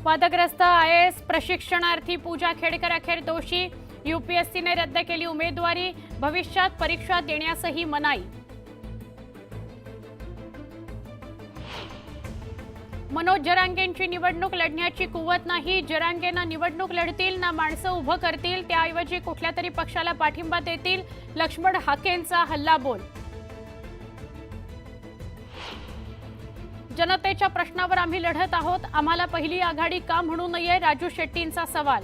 वादग्रस्त IAS प्रशिक्षणार्थी पूजा खेडकर अखेर दोषी। UPSCने रद्द केली उमेदवारी, भविष्यात परीक्षा देण्यासही मनाई। मनोज जरांगेंची निवडणूक लढण्याची कुवत नाही। जरांगे ना निवडणूक लढतील ना माणसं उभं करतील, त्याऐवजी कुठल्या तरी पक्षाला पाठिंबा देतील। लक्ष्मण हाकेंचा हल्लाबोल। जनतेच्या प्रश्नावर आम्ही लढत आहोत, आम्हाला पहिली आघाडी का म्हणू नये, राजू शेट्टींचा सवाल।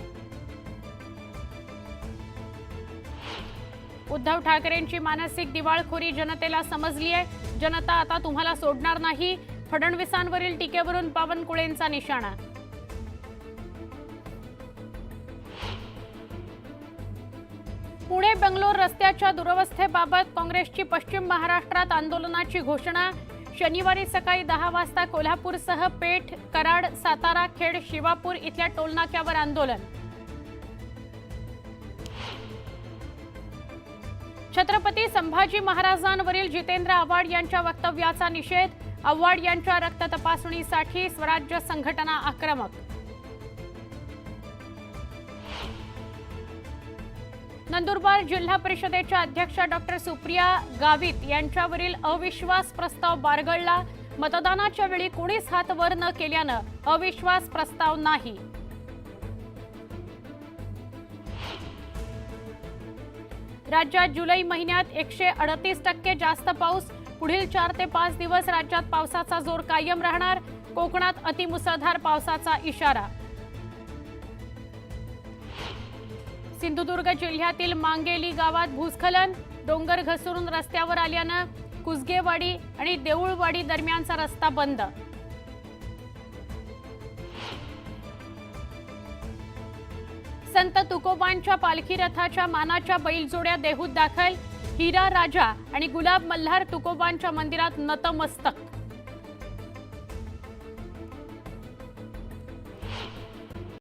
उद्धव ठाकरेंची मानसिक दिवाळखोरी जनतेला समजली आहे। जनता आता तुम्हाला सोडणार नाही। फडणवीसांवरील टीकेवरून बावनकुळेंचा निशाणा। पुणे बेंगलोर रस्त्याच्या दुरवस्थेबाबत काँग्रेसची पश्चिम महाराष्ट्रात आंदोलनाची घोषणा। शनिवारी सकाळी 10 वाजता कोल्हापूरसह पेठ, कराड, सातारा, खेड, शिवापूर इथल्या टोलनाक्यावर आंदोलन। छत्रपती संभाजी महाराजांवरील जितेंद्र आव्हाड यांच्या वक्तव्याचा निषेध। आव्हाड यांच्या रक्त तपासणीसाठी स्वराज्य संघटना आक्रमक। नंदुरबार जिल्हा परिषदेच्या अध्यक्षा डॉक्टर सुप्रिया गावित यांच्यावरील अविश्वास प्रस्ताव बारगळला। मतदानाच्या वेळी कोणीच हात वर न केल्यानं अविश्वास प्रस्ताव नाही। राज्यात जुलै महिन्यात 138% जास्त पाऊस। पुढील 4 ते 5 दिवस राज्यात पावसाचा जोर कायम राहणार। कोकणात अतिमुसळधार पावसाचा इशारा। सिंधुदुर्ग जिल्ह्यातील मांगेली गावात भूस्खलन। डोंगर घसरून रस्त्यावर आल्यानं कुसगेवाडी आणि देऊळवाडी दरम्यानचा रस्ता बंद। संत तुकोबांच्या पालखी रथाच्या मानाच्या बैलजोड्या देहूत दाखल। हिरा राजा आणि गुलाब मल्हार तुकोबांच्या मंदिरात नतमस्तक।